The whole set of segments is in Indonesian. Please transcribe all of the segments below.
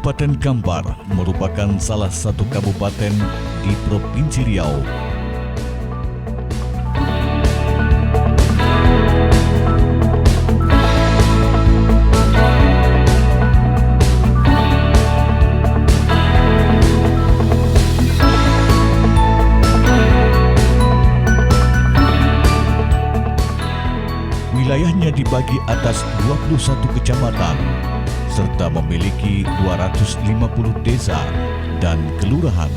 Kabupaten Kampar merupakan salah satu kabupaten di Provinsi Riau. Wilayahnya dibagi atas 21 kecamatan, serta memiliki 250 desa dan kelurahan.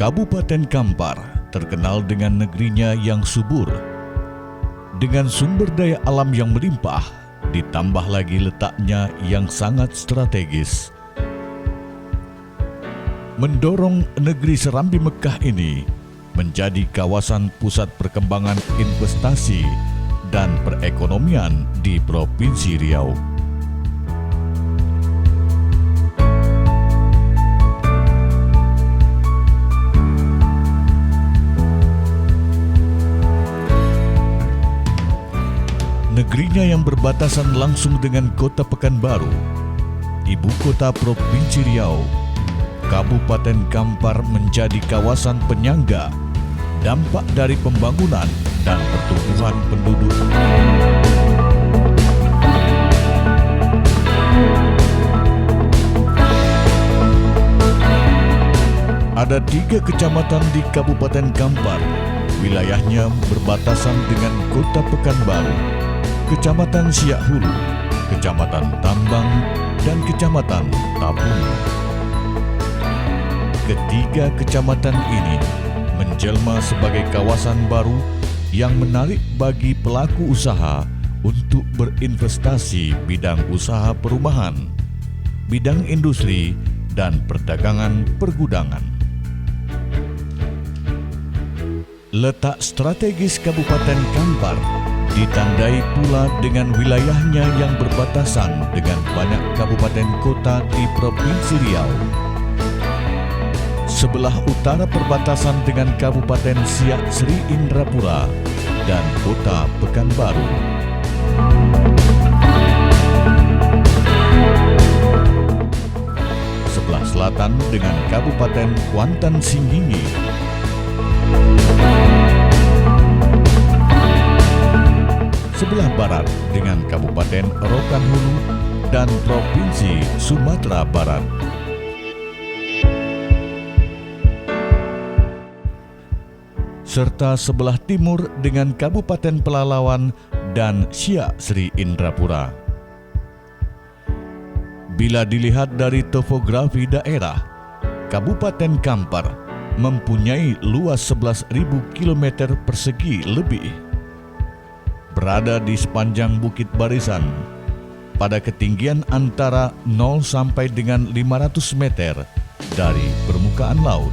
Kabupaten Kampar terkenal dengan negerinya yang subur, dengan sumber daya alam yang melimpah, ditambah lagi letaknya yang sangat strategis. Mendorong negeri Serambi Mekah ini menjadi kawasan pusat perkembangan investasi dan perekonomian di Provinsi Riau. Negerinya yang berbatasan langsung dengan kota Pekanbaru, ibu kota Provinsi Riau, Kabupaten Kampar menjadi kawasan penyangga dampak dari pembangunan dan pertumbuhan penduduk. Ada 3 kecamatan di Kabupaten Kampar, wilayahnya berbatasan dengan kota Pekanbaru, Kecamatan Siak Hulu, Kecamatan Tambang, dan Kecamatan Tapung. Ketiga kecamatan ini menjelma sebagai kawasan baru yang menarik bagi pelaku usaha untuk berinvestasi bidang usaha perumahan, bidang industri, dan perdagangan pergudangan. Letak strategis Kabupaten Kampar ditandai pula dengan wilayahnya yang berbatasan dengan banyak kabupaten kota di Provinsi Riau. Sebelah utara perbatasan dengan Kabupaten Siak Sri Indrapura dan kota Pekanbaru. Sebelah selatan dengan Kabupaten Kuantan Singgingi. Sebelah barat dengan Kabupaten Rokan Hulu dan Provinsi Sumatera Barat. Serta sebelah timur dengan Kabupaten Pelalawan dan Siak Sri Indrapura. Bila dilihat dari topografi daerah, Kabupaten Kampar mempunyai luas 11.000 km persegi lebih. Berada di sepanjang Bukit Barisan, pada ketinggian antara 0 sampai dengan 500 meter dari permukaan laut.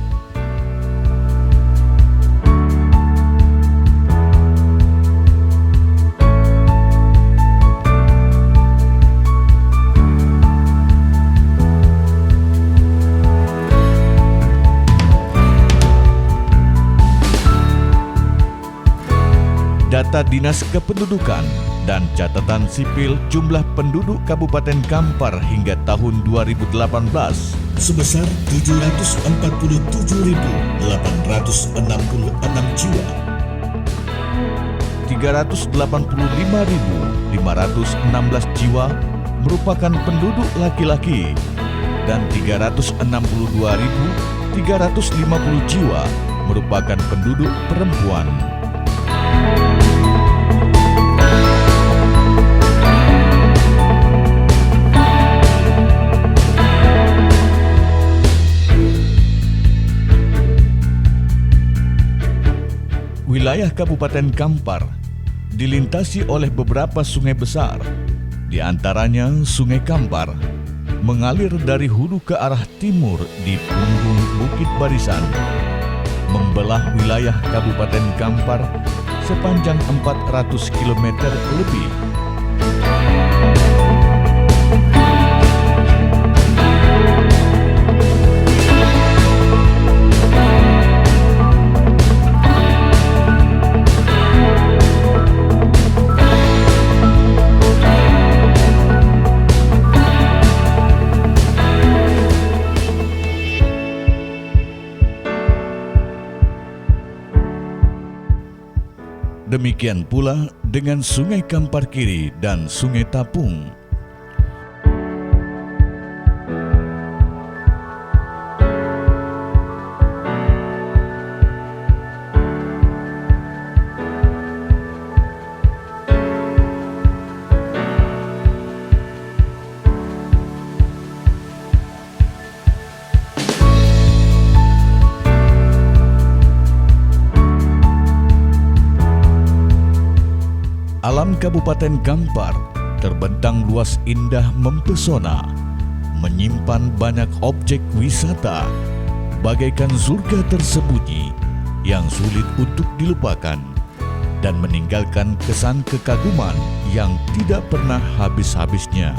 Data Dinas Kependudukan dan Catatan Sipil jumlah penduduk Kabupaten Kampar hingga tahun 2018 sebesar 747.866 jiwa. 385.516 jiwa merupakan penduduk laki-laki dan 362.350 jiwa merupakan penduduk perempuan. Wilayah Kabupaten Kampar dilintasi oleh beberapa sungai besar, di antaranya Sungai Kampar, mengalir dari hulu ke arah timur di punggung Bukit Barisan, membelah wilayah Kabupaten Kampar sepanjang 400 km lebih. Demikian pula dengan Sungai Kampar Kiri dan Sungai Tapung. Alam Kabupaten Kampar terbentang luas indah mempesona, menyimpan banyak objek wisata, bagaikan surga tersembunyi yang sulit untuk dilupakan dan meninggalkan kesan kekaguman yang tidak pernah habis-habisnya.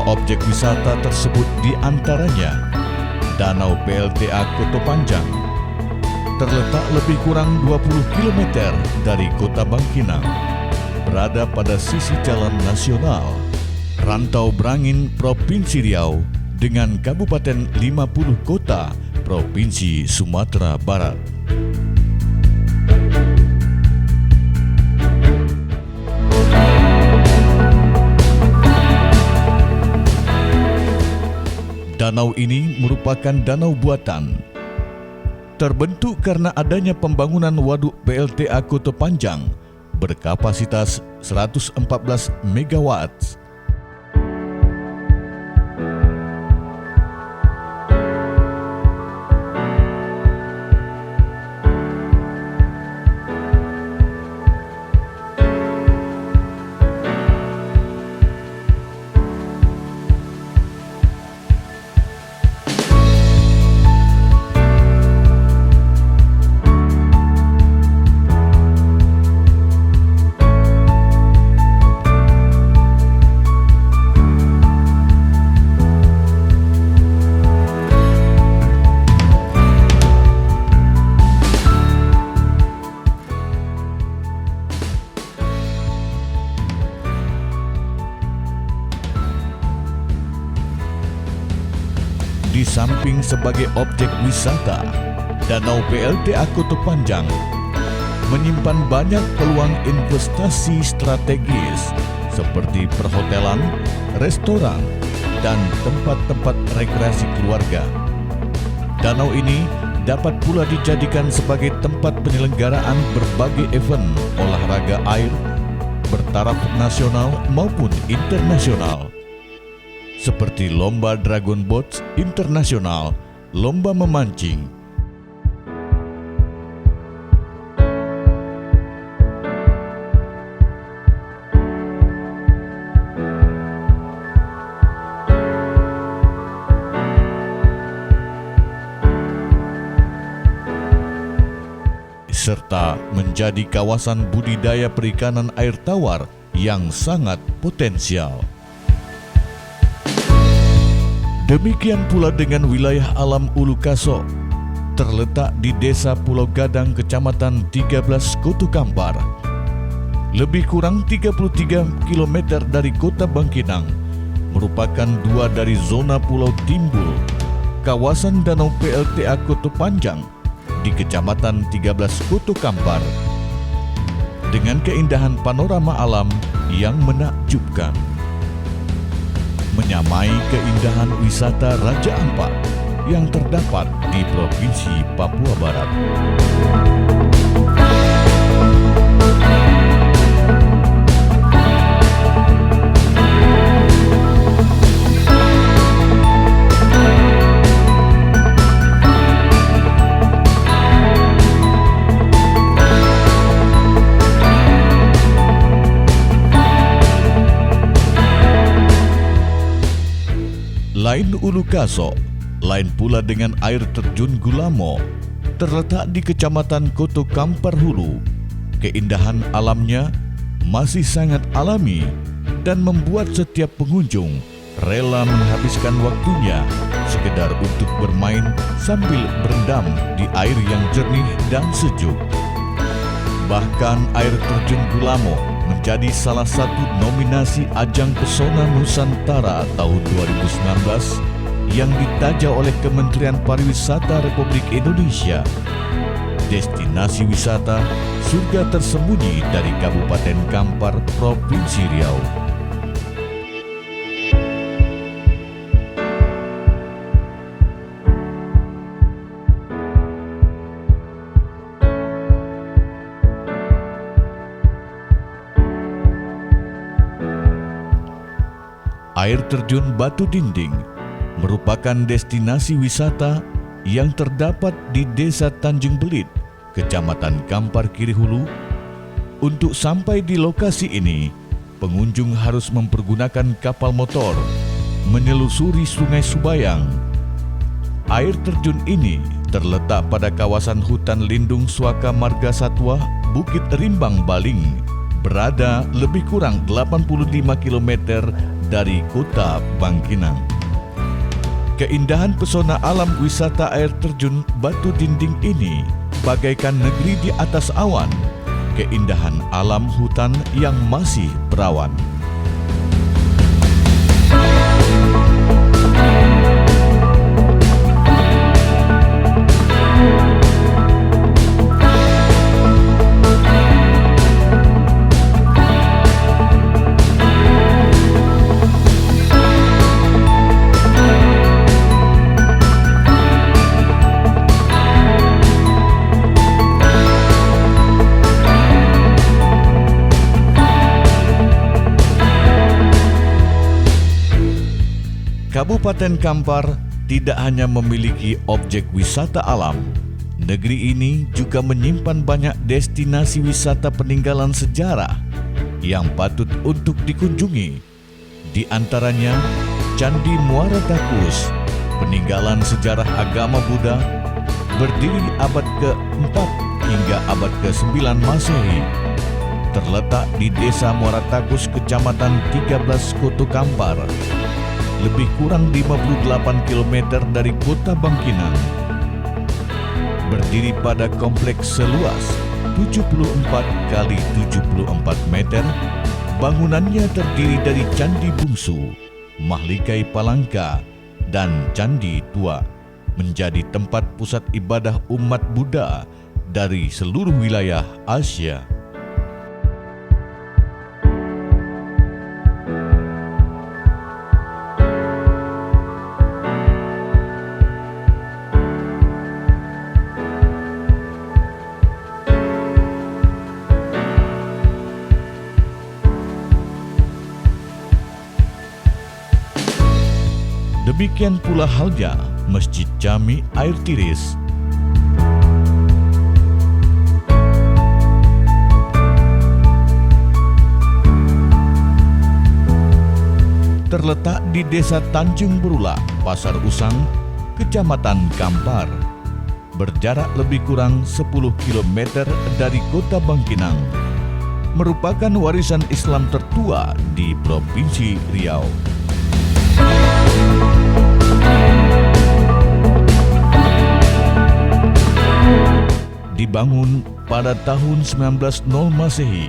Objek wisata tersebut diantaranya Danau PLTA Koto Panjang, terletak lebih kurang 20 km dari kota Bangkinang, berada pada sisi jalan nasional, Rantau Brangin Provinsi Riau dengan Kabupaten 50 kota Provinsi Sumatera Barat. Danau ini merupakan danau buatan, terbentuk karena adanya pembangunan waduk PLTA Koto Panjang berkapasitas 114 MW. Di samping sebagai objek wisata, Danau PLTA Koto Panjang menyimpan banyak peluang investasi strategis seperti perhotelan, restoran, dan tempat-tempat rekreasi keluarga. Danau ini dapat pula dijadikan sebagai tempat penyelenggaraan berbagai event olahraga air bertaraf nasional maupun internasional, seperti lomba Dragon Boat Internasional, lomba memancing, serta menjadi kawasan budidaya perikanan air tawar yang sangat potensial. Demikian pula dengan wilayah alam Ulu Kaso, terletak di Desa Pulau Gadang, Kecamatan 13, Koto Kampar. Lebih kurang 33 km dari kota Bangkinang, merupakan dua dari zona Pulau Timbul, kawasan Danau PLTA Koto Panjang di Kecamatan 13, Koto Kampar, dengan keindahan panorama alam yang menakjubkan, menyamai keindahan wisata Raja Ampat yang terdapat di Provinsi Papua Barat. Lain Ulu Kaso, lain pula dengan air terjun Gulamo, terletak di Kecamatan Koto Kampar Hulu. Keindahan alamnya masih sangat alami dan membuat setiap pengunjung rela menghabiskan waktunya sekedar untuk bermain sambil berendam di air yang jernih dan sejuk. Bahkan air terjun Gulamo menjadi salah satu nominasi Ajang Pesona Nusantara tahun 2019 yang ditaja oleh Kementerian Pariwisata Republik Indonesia. Destinasi wisata surga tersembunyi dari Kabupaten Kampar, Provinsi Riau. Air terjun Batu Dinding merupakan destinasi wisata yang terdapat di Desa Tanjung Belit, Kecamatan Kampar Kiri Hulu. Untuk sampai di lokasi ini, pengunjung harus mempergunakan kapal motor menelusuri Sungai Subayang. Air terjun ini terletak pada kawasan hutan lindung Suaka Marga Satwa Bukit Rimbang Baling, berada lebih kurang 85 km dari kota Bangkinang. Keindahan pesona alam wisata air terjun Batu Dinding ini bagaikan negeri di atas awan, keindahan alam hutan yang masih perawan. Kabupaten Kampar tidak hanya memiliki objek wisata alam, negeri ini juga menyimpan banyak destinasi wisata peninggalan sejarah yang patut untuk dikunjungi. Di antaranya Candi Muara Takus, peninggalan sejarah agama Buddha, berdiri abad ke-4 hingga abad ke-9 Masehi. Terletak di Desa Muara Takus, Kecamatan 13 Koto Kampar, lebih kurang 58 km dari kota Bangkinang. Berdiri pada kompleks seluas 74 kali 74 meter, bangunannya terdiri dari Candi Bungsu, Mahligai Palangka, dan Candi Tua, menjadi tempat pusat ibadah umat Buddha dari seluruh wilayah Asia. Demikian pula halnya Masjid Jami Air Tiris. Terletak di Desa Tanjung Berula, Pasar Usang, Kecamatan Kampar, berjarak lebih kurang 10 km dari kota Bangkinang, merupakan warisan Islam tertua di Provinsi Riau. Dibangun pada tahun 1900 Masehi,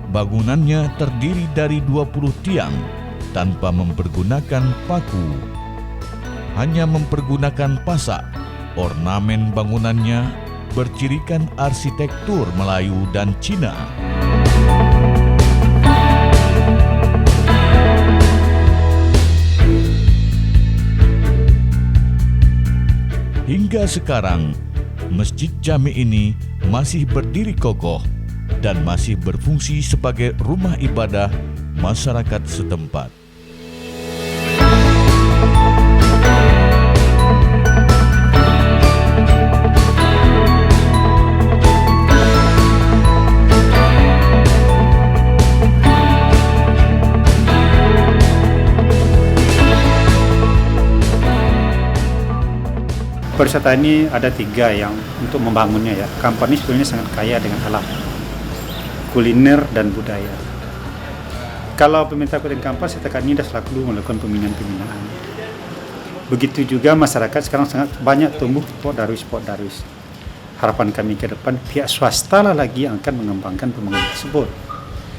bangunannya terdiri dari 20 tiang tanpa mempergunakan paku, hanya mempergunakan pasak. Ornamen bangunannya bercirikan arsitektur Melayu dan Cina. Hingga sekarang, Masjid Jami ini masih berdiri kokoh dan masih berfungsi sebagai rumah ibadah masyarakat setempat. Pariwisata ini ada 3 yang untuk membangunnya ya. Kampar ini sebenarnya sangat kaya dengan alam, kuliner dan budaya. Kalau pemerintah Kabupaten Kampar setakat ini sudah selalu melakukan pembinaan. Begitu juga masyarakat sekarang sangat banyak tumbuh Pok Darwis. Harapan kami ke depan pihak swasta lah lagi yang akan mengembangkan pembangunan tersebut.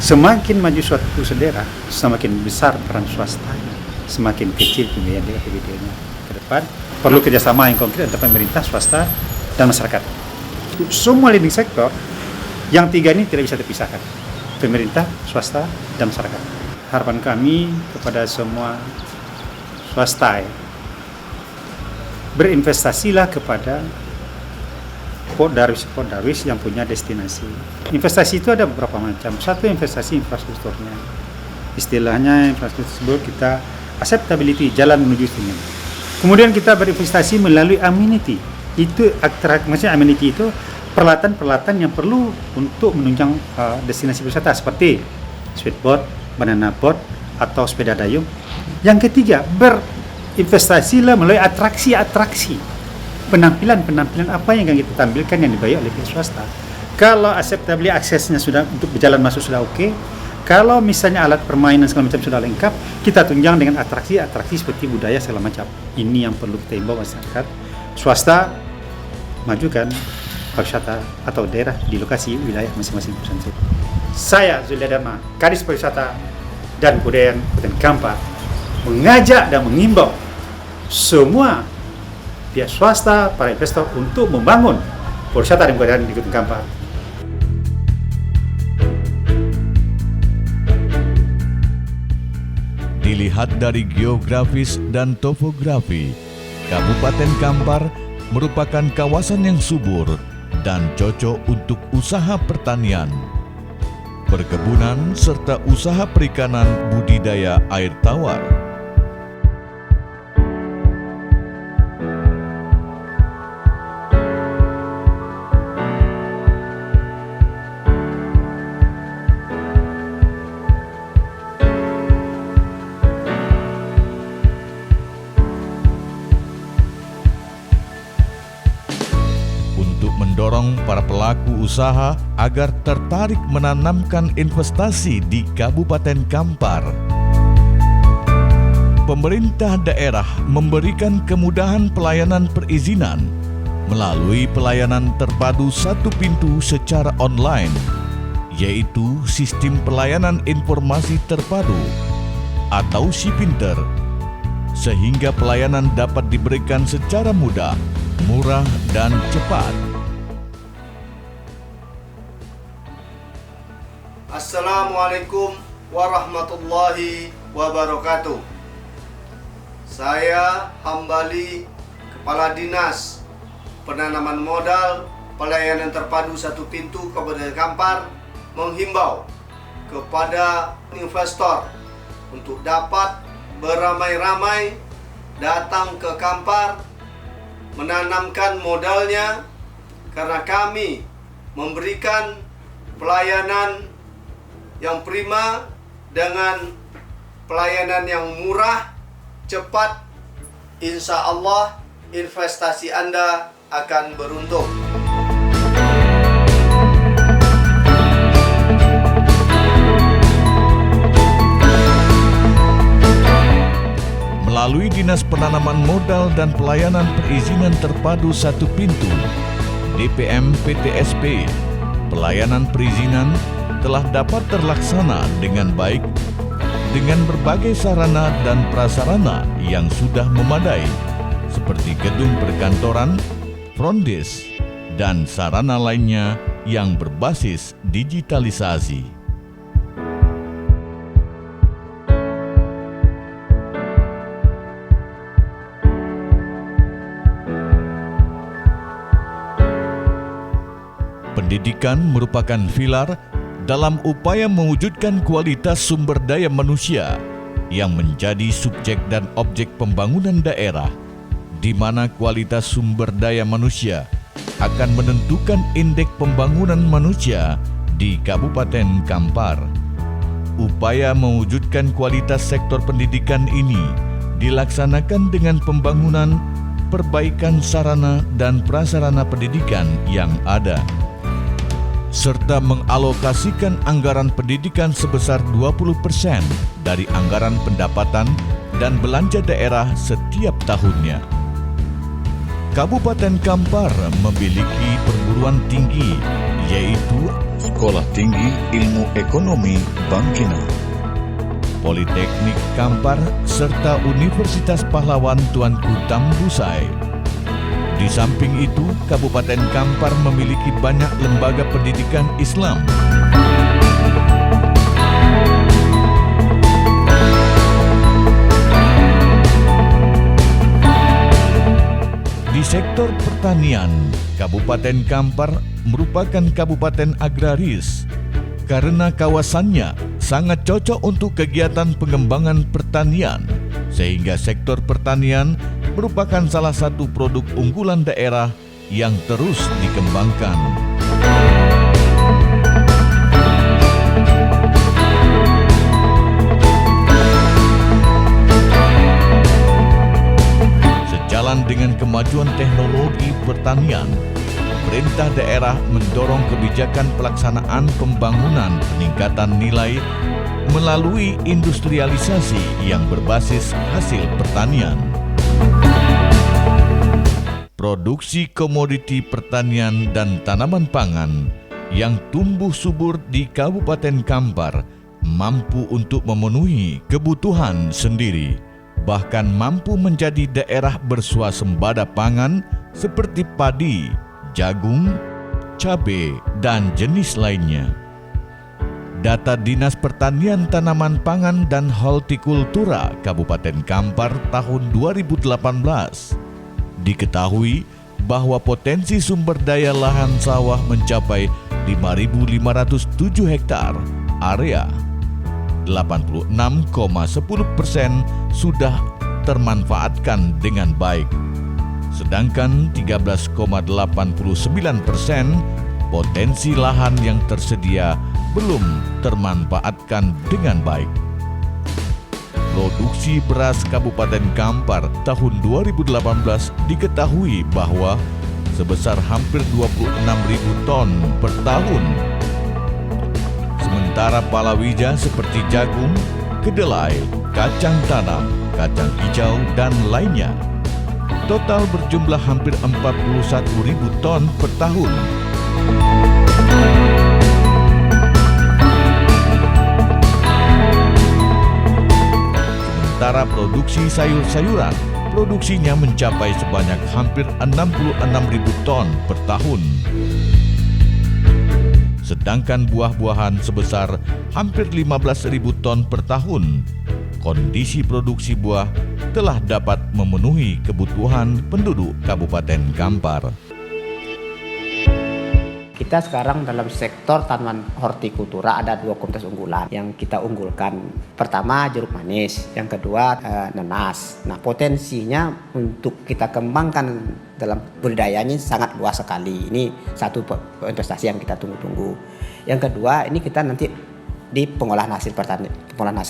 Semakin maju suatu daerah, semakin besar peran swastanya, semakin kecil pembiayaan dari APBD-nya. Ke depan perlu kerjasama yang konkret antara pemerintah, swasta, dan masyarakat. Semua leading sektor yang tiga ini tidak bisa terpisahkan. Pemerintah, swasta, dan masyarakat. Harapan kami kepada semua swasta berinvestasilah kepada Pok Darwis yang punya destinasi. Investasi itu ada beberapa macam. Satu, investasi infrastrukturnya. Istilahnya infrastruktur tersebut kita acceptability, jalan menuju sungai. Kemudian kita berinvestasi melalui amenity. Itu maksudnya amenity itu peralatan-peralatan yang perlu untuk menunjang destinasi wisata seperti speedboat, banana boat, atau sepeda dayung. Yang ketiga, berinvestasilah melalui atraksi-atraksi. Penampilan apa yang akan kita tampilkan yang dibayar oleh pihak swasta. Kalau acceptability aksesnya sudah untuk berjalan masuk sudah oke. Kalau misalnya alat permainan segala macam sudah lengkap, kita tunjang dengan atraksi seperti budaya segala macam. Ini yang perlu kita imbau masyarakat. Swasta majukan pariwisata atau daerah di lokasi wilayah masing-masing provinsi. Saya Zuliadama, Kadis Pariwisata dan Kebudayaan Kabupaten Kampar, mengajak dan mengimbau semua pihak swasta, para investor untuk membangun pariwisata dan kebudayaan di Kabupaten Kampar. Dilihat dari geografis dan topografi, Kabupaten Kampar merupakan kawasan yang subur dan cocok untuk usaha pertanian, perkebunan, serta usaha perikanan budidaya air tawar. Mendorong para pelaku usaha agar tertarik menanamkan investasi di Kabupaten Kampar. Pemerintah daerah memberikan kemudahan pelayanan perizinan melalui pelayanan terpadu satu pintu secara online, yaitu Sistem Pelayanan Informasi Terpadu atau SIPINTER, sehingga pelayanan dapat diberikan secara mudah, murah, dan cepat. Assalamualaikum warahmatullahi wabarakatuh. Saya Hambali, Kepala Dinas Penanaman Modal Pelayanan Terpadu Satu Pintu Kabupaten Kampar, menghimbau kepada investor untuk dapat beramai-ramai datang ke Kampar menanamkan modalnya, karena kami memberikan pelayanan yang prima dengan pelayanan yang murah, cepat. Insya Allah investasi Anda akan beruntung. Melalui Dinas Penanaman Modal dan Pelayanan Perizinan Terpadu Satu Pintu, DPM PTSP, pelayanan perizinan telah dapat terlaksana dengan baik dengan berbagai sarana dan prasarana yang sudah memadai, seperti gedung perkantoran, front desk, dan sarana lainnya yang berbasis digitalisasi. Pendidikan merupakan pilar dalam upaya mewujudkan kualitas sumber daya manusia yang menjadi subjek dan objek pembangunan daerah, di mana kualitas sumber daya manusia akan menentukan indeks pembangunan manusia di Kabupaten Kampar. Upaya mewujudkan kualitas sektor pendidikan ini dilaksanakan dengan pembangunan perbaikan sarana dan prasarana pendidikan yang ada. serta mengalokasikan anggaran pendidikan sebesar 20% dari anggaran pendapatan dan belanja daerah setiap tahunnya. Kabupaten Kampar memiliki perguruan tinggi, yaitu Sekolah Tinggi Ilmu Ekonomi Bangkina, Politeknik Kampar, serta Universitas Pahlawan Tuanku Tambusai. Di samping itu, Kabupaten Kampar memiliki banyak lembaga pendidikan Islam. Di sektor pertanian, Kabupaten Kampar merupakan kabupaten agraris karena kawasannya sangat cocok untuk kegiatan pengembangan pertanian, sehingga sektor pertanian merupakan salah satu produk unggulan daerah yang terus dikembangkan. Sejalan dengan kemajuan teknologi pertanian, pemerintah daerah mendorong kebijakan pelaksanaan pembangunan peningkatan nilai melalui industrialisasi yang berbasis hasil pertanian. Produksi komoditi pertanian dan tanaman pangan yang tumbuh subur di Kabupaten Kampar mampu untuk memenuhi kebutuhan sendiri, bahkan mampu menjadi daerah bersuasembada pangan seperti padi, jagung, cabai, dan jenis lainnya. Data Dinas Pertanian Tanaman Pangan dan Hortikultura Kabupaten Kampar tahun 2018 diketahui bahwa potensi sumber daya lahan sawah mencapai 5.507 hektar area. 86,10% sudah termanfaatkan dengan baik. Sedangkan 13,89% potensi lahan yang tersedia belum termanfaatkan dengan baik. Produksi beras Kabupaten Kampar tahun 2018 diketahui bahwa sebesar hampir 26.000 ton per tahun. Sementara palawija seperti jagung, kedelai, kacang tanah, kacang hijau, dan lainnya total berjumlah hampir 41.000 ton per tahun. Sementara produksi sayur-sayuran, produksinya mencapai sebanyak hampir 66.000 ton per tahun. Sedangkan buah-buahan sebesar hampir 15.000 ton per tahun. Kondisi produksi buah telah dapat memenuhi kebutuhan penduduk Kabupaten Kampar. Kita sekarang dalam sektor tanaman hortikultura ada 2 komoditas unggulan yang kita unggulkan. Pertama jeruk manis, yang kedua nanas. Nah, potensinya untuk kita kembangkan dalam budidayanya sangat luas sekali. Ini satu investasi yang kita tunggu-tunggu. Yang kedua, ini kita nanti di pengolahan hasil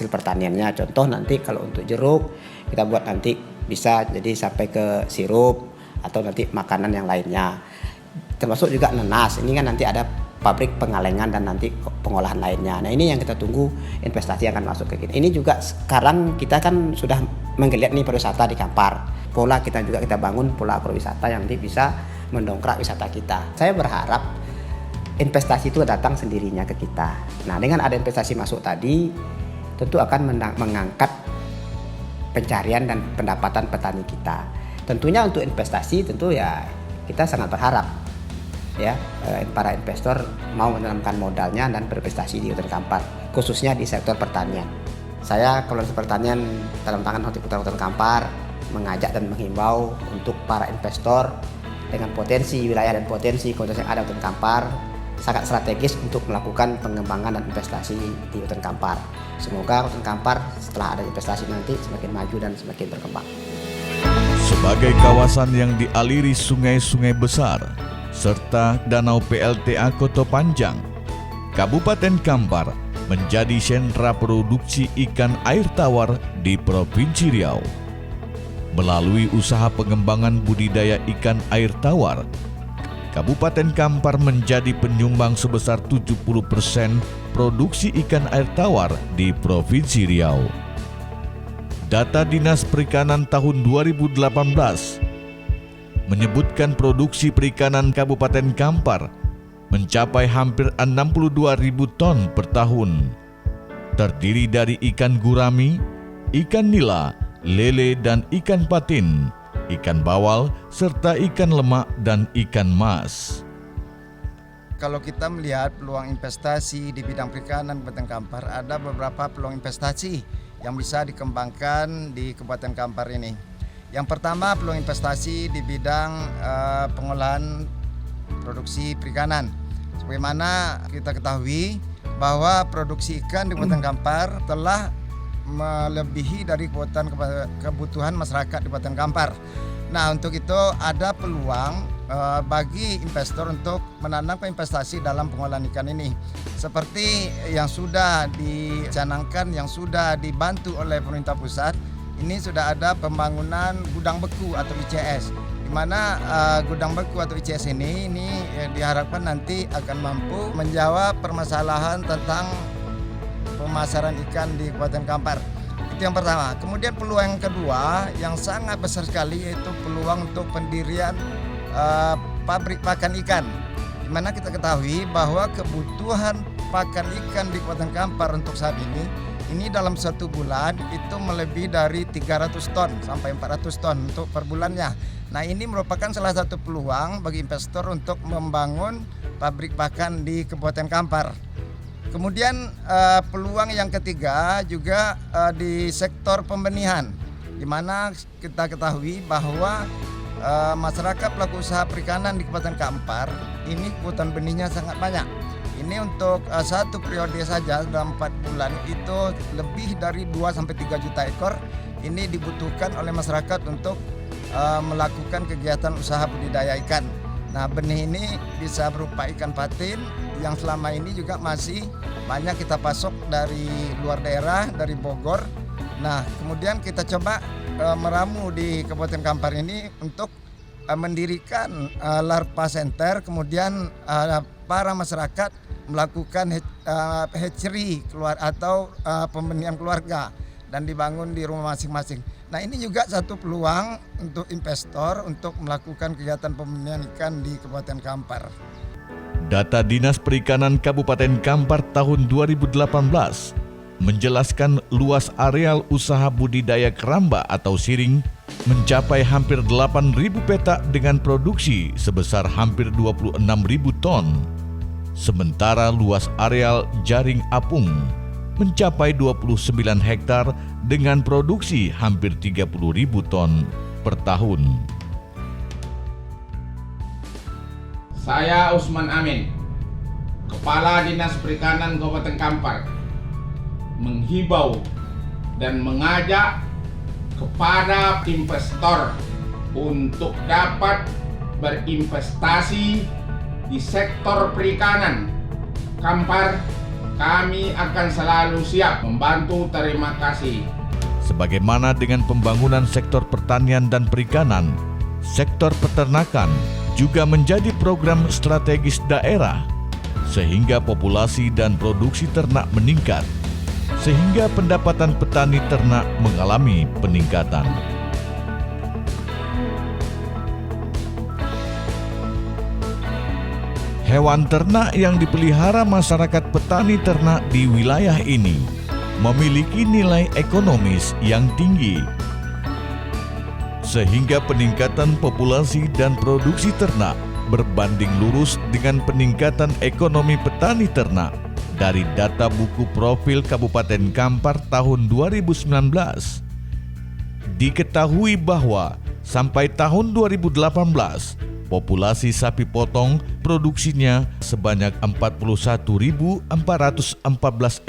pertaniannya. Contoh nanti kalau untuk jeruk kita buat nanti bisa jadi sampai ke sirup atau nanti makanan yang lainnya. Termasuk juga nanas, ini kan nanti ada pabrik pengalengan dan nanti pengolahan lainnya. Nah, ini yang kita tunggu investasi yang akan masuk ke kita. Ini juga sekarang kita kan sudah menggeliat nih pariwisata di Kampar. Pola kita juga kita bangun pola agrowisata yang nanti bisa mendongkrak wisata kita. Saya berharap investasi itu datang sendirinya ke kita. Nah, dengan ada investasi masuk tadi, tentu akan mengangkat pencarian dan pendapatan petani kita. Tentunya untuk investasi tentu ya kita sangat berharap ya para investor mau menanamkan modalnya dan berinvestasi di Hutan Kampar, khususnya di sektor pertanian. Saya kalau pertanian dalam tangan Hortikultura Hutan Kampar mengajak dan menghimbau untuk para investor dengan potensi wilayah dan potensi komoditas yang ada di Hutan Kampar sangat strategis untuk melakukan pengembangan dan investasi di Hutan Kampar. Semoga Hutan Kampar setelah ada investasi nanti semakin maju dan semakin berkembang. Sebagai kawasan yang dialiri sungai-sungai besar serta Danau PLTA Koto Panjang, Kabupaten Kampar menjadi sentra produksi ikan air tawar di Provinsi Riau. Melalui usaha pengembangan budidaya ikan air tawar, Kabupaten Kampar menjadi penyumbang sebesar 70% produksi ikan air tawar di Provinsi Riau. Data Dinas Perikanan tahun 2018 menyebutkan produksi perikanan Kabupaten Kampar mencapai hampir 62.000 ton per tahun. Terdiri dari ikan gurami, ikan nila, lele dan ikan patin, ikan bawal, serta ikan lemak dan ikan mas. Kalau kita melihat peluang investasi di bidang perikanan Kabupaten Kampar, ada beberapa peluang investasi yang bisa dikembangkan di Kabupaten Kampar ini. Yang pertama, peluang investasi di bidang pengolahan produksi perikanan. Sebagaimana kita ketahui bahwa produksi ikan di Kabupaten Kampar telah melebihi dari kebutuhan masyarakat di Kabupaten Kampar. Nah, untuk itu ada peluang bagi investor untuk menanamkan investasi dalam pengolahan ikan ini. Seperti yang sudah dicanangkan, yang sudah dibantu oleh pemerintah pusat, ini sudah ada pembangunan gudang beku atau ICS, di mana gudang beku atau ICS ini diharapkan nanti akan mampu menjawab permasalahan tentang pemasaran ikan di Kabupaten Kampar. Itu yang pertama. Kemudian peluang yang kedua yang sangat besar sekali, yaitu peluang untuk pendirian pabrik pakan ikan, di mana kita ketahui bahwa kebutuhan pakan ikan di Kabupaten Kampar untuk saat ini dalam satu bulan itu melebihi dari 300 ton sampai 400 ton untuk per bulannya. Nah, ini merupakan salah satu peluang bagi investor untuk membangun pabrik pakan di Kabupaten Kampar. Kemudian peluang yang ketiga juga di sektor pembenihan, di mana kita ketahui bahwa masyarakat pelaku usaha perikanan di Kabupaten Kampar ini kebutuhan benihnya sangat banyak. Ini untuk satu periode saja dalam 4 bulan itu lebih dari 2-3 juta ekor ini dibutuhkan oleh masyarakat untuk melakukan kegiatan usaha budidaya ikan. Nah, benih ini bisa berupa ikan patin yang selama ini juga masih banyak kita pasok dari luar daerah, dari Bogor. Nah, kemudian kita coba meramu di Kabupaten Kampar ini untuk mendirikan larva center, kemudian para masyarakat melakukan hatchery atau pembenihan keluarga dan dibangun di rumah masing-masing. Nah, ini juga satu peluang untuk investor untuk melakukan kegiatan pembenihan ikan di Kabupaten Kampar. Data Dinas Perikanan Kabupaten Kampar tahun 2018 menjelaskan luas areal usaha budidaya keramba atau siring mencapai hampir 8.000 petak dengan produksi sebesar hampir 26.000 ton. Sementara luas areal jaring apung mencapai 29 hektar dengan produksi hampir 30.000 ton per tahun. Saya Usman Amin, Kepala Dinas Perikanan Kabupaten Kampar, menghibau dan mengajak kepada investor untuk dapat berinvestasi di sektor perikanan Kampar. Kami akan selalu siap membantu. Terima kasih. Sebagaimana dengan pembangunan sektor pertanian dan perikanan, sektor peternakan juga menjadi program strategis daerah, sehingga populasi dan produksi ternak meningkat, sehingga pendapatan petani ternak mengalami peningkatan. Hewan ternak yang dipelihara masyarakat petani ternak di wilayah ini memiliki nilai ekonomis yang tinggi, sehingga peningkatan populasi dan produksi ternak berbanding lurus dengan peningkatan ekonomi petani ternak. Dari data buku profil Kabupaten Kampar tahun 2019, diketahui bahwa sampai tahun 2018, populasi sapi potong produksinya sebanyak 41.414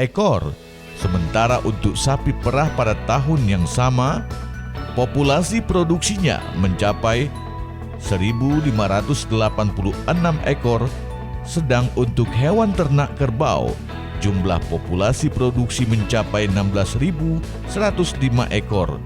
ekor. Sementara untuk sapi perah pada tahun yang sama, populasi produksinya mencapai 1.586 ekor. Sedang untuk hewan ternak kerbau, jumlah populasi produksi mencapai 16.105 ekor.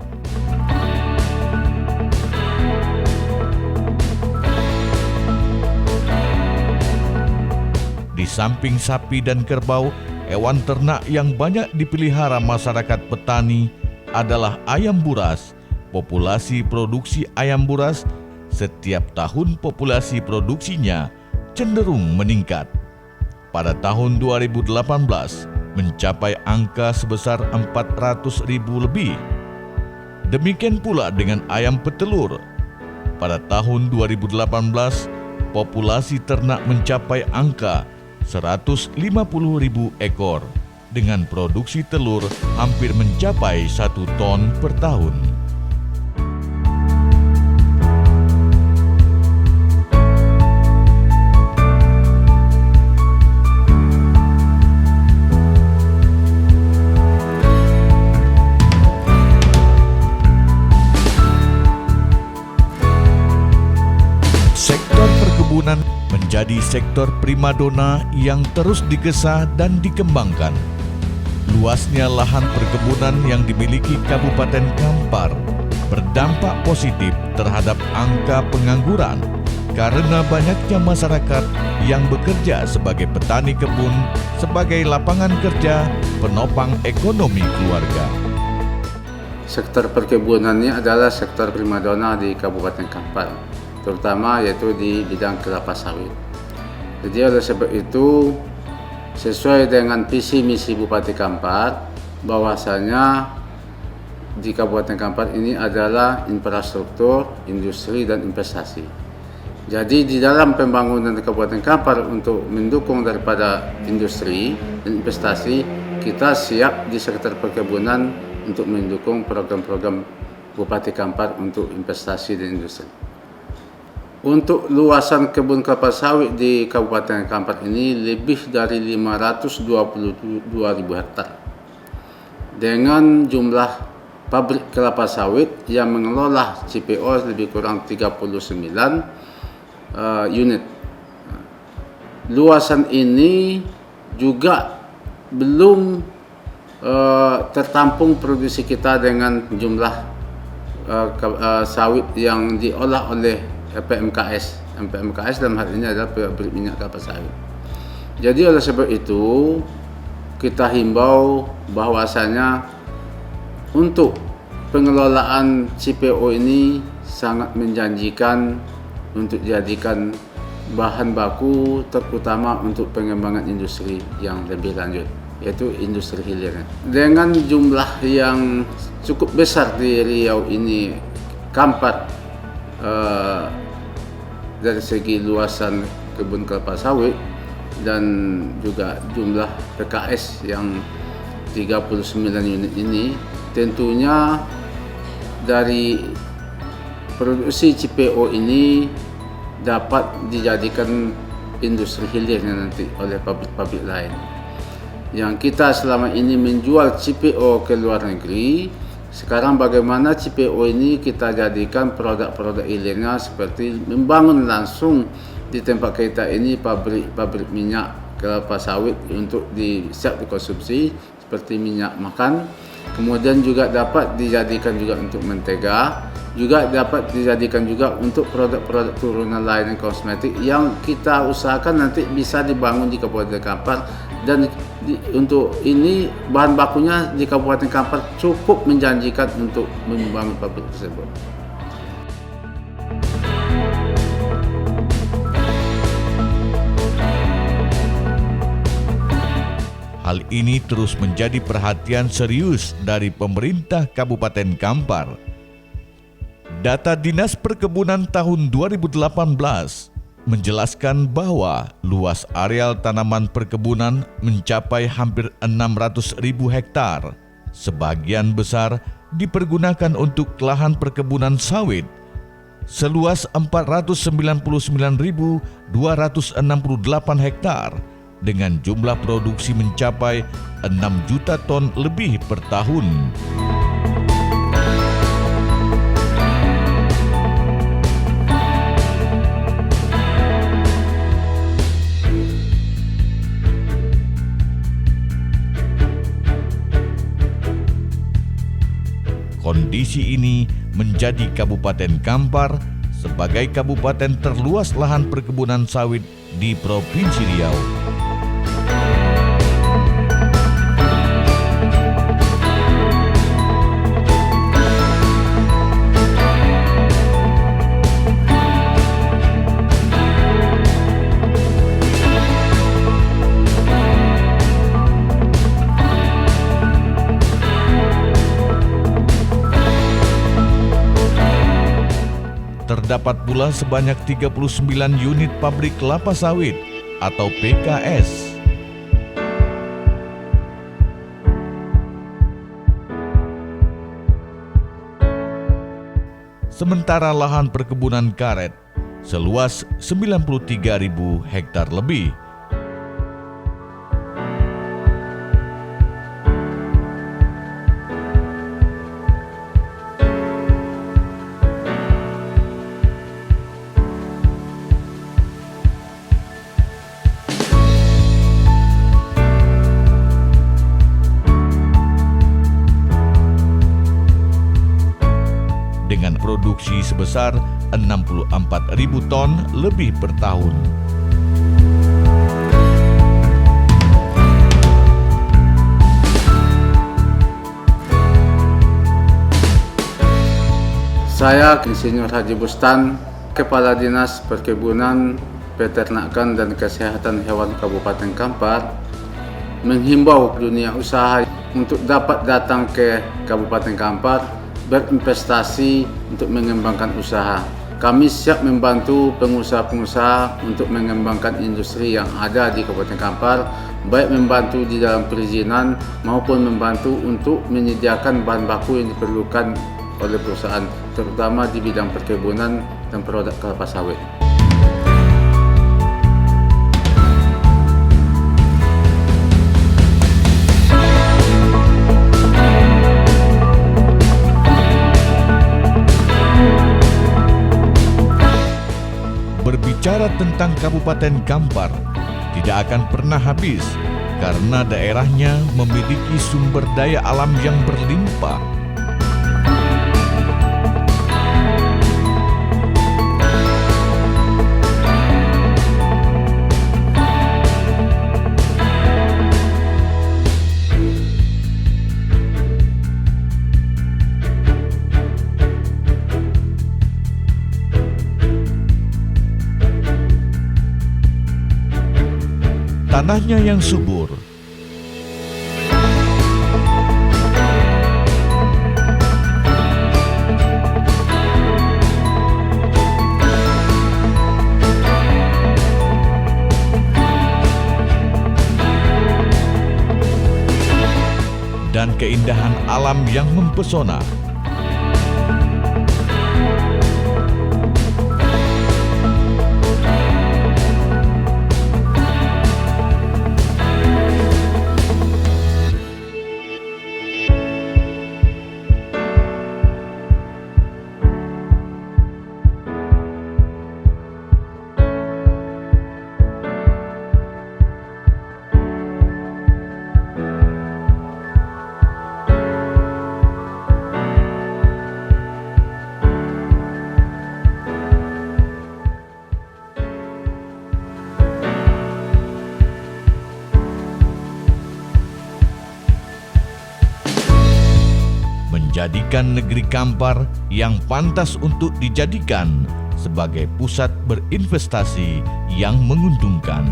samping sapi dan kerbau, hewan ternak yang banyak dipelihara masyarakat petani adalah ayam buras. Populasi produksi ayam buras setiap tahun populasi produksinya cenderung meningkat. Pada tahun 2018 mencapai angka sebesar 400.000 lebih. Demikian pula dengan ayam petelur. Pada tahun 2018 populasi ternak mencapai angka 150.000 ekor dengan produksi telur hampir mencapai 1 ton per tahun. Sektor perkebunan menjadi sektor primadona yang terus digesa dan dikembangkan. Luasnya lahan perkebunan yang dimiliki Kabupaten Kampar berdampak positif terhadap angka pengangguran karena banyaknya masyarakat yang bekerja sebagai petani kebun sebagai lapangan kerja penopang ekonomi keluarga. Sektor perkebunan ini adalah sektor primadona di Kabupaten Kampar, terutama yaitu di bidang kelapa sawit. Jadi oleh sebab itu, sesuai dengan visi misi Bupati Kampar, bahwasanya di Kabupaten Kampar ini adalah infrastruktur, industri, dan investasi. Jadi di dalam pembangunan di Kabupaten Kampar untuk mendukung daripada industri dan investasi, kita siap di sektor perkebunan untuk mendukung program-program Bupati Kampar untuk investasi dan industri. Untuk luasan kebun kelapa sawit di Kabupaten Kampar ini lebih dari 522.000 hektar. Dengan jumlah pabrik kelapa sawit yang mengelola CPO lebih kurang 39 unit. Luasan ini juga belum tertampung produksi kita dengan jumlah sawit yang diolah oleh PMKS dalam hal ini adalah pabrik minyak kelapa sawit. Jadi oleh sebab itu kita himbau bahwasanya untuk pengelolaan CPO ini sangat menjanjikan untuk dijadikan bahan baku terutama untuk pengembangan industri yang lebih lanjut, yaitu industri hilir. Dengan jumlah yang cukup besar di Riau ini, Kampar dari segi luasan kebun kelapa sawit dan juga jumlah PKS yang 39 unit ini, tentunya dari produksi CPO ini dapat dijadikan industri hilirnya nanti oleh pabrik-pabrik lain. Yang kita selama ini menjual CPO ke luar negeri, sekarang bagaimana CPO ini kita jadikan produk-produk hilirnya seperti membangun langsung di tempat kita ini pabrik minyak kelapa sawit untuk siap dikonsumsi seperti minyak makan, kemudian juga dapat dijadikan juga untuk mentega, juga dapat dijadikan juga untuk produk-produk turunan lain kosmetik yang kita usahakan nanti bisa dibangun di Kabupaten Kampar. Dan untuk ini bahan bakunya di Kabupaten Kampar cukup menjanjikan untuk membangun pabrik tersebut. Hal ini terus menjadi perhatian serius dari pemerintah Kabupaten Kampar. Data Dinas Perkebunan tahun 2018 menjelaskan bahwa luas areal tanaman perkebunan mencapai hampir 600.000 hektar. Sebagian besar dipergunakan untuk lahan perkebunan sawit seluas 499.268 hektar dengan jumlah produksi mencapai 6 juta ton lebih per tahun. Kondisi ini menjadi Kabupaten Kampar sebagai kabupaten terluas lahan perkebunan sawit di Provinsi Riau. terdapat pula sebanyak 39 unit pabrik kelapa sawit atau PKS. Sementara lahan perkebunan karet seluas 93.000 hektar lebih. Dengan produksi sebesar 64.000 ton lebih per tahun. Saya Insinyur Haji Bustan, Kepala Dinas Perkebunan, Peternakan dan Kesehatan Hewan Kabupaten Kampar, menghimbau dunia usaha untuk dapat datang ke Kabupaten Kampar berinvestasi untuk mengembangkan usaha. Kami siap membantu pengusaha-pengusaha untuk mengembangkan industri yang ada di Kabupaten Kampar, baik membantu di dalam perizinan maupun membantu untuk menyediakan bahan baku yang diperlukan oleh perusahaan, terutama di bidang perkebunan dan produk kelapa sawit. Berbicara tentang Kabupaten Kampar tidak akan pernah habis karena daerahnya memiliki sumber daya alam yang berlimpah. Tanahnya yang subur, dan keindahan alam yang mempesona. Menjadikan negeri Kampar yang pantas untuk dijadikan sebagai pusat berinvestasi yang menguntungkan.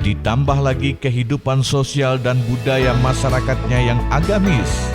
Ditambah lagi kehidupan sosial dan budaya masyarakatnya yang agamis.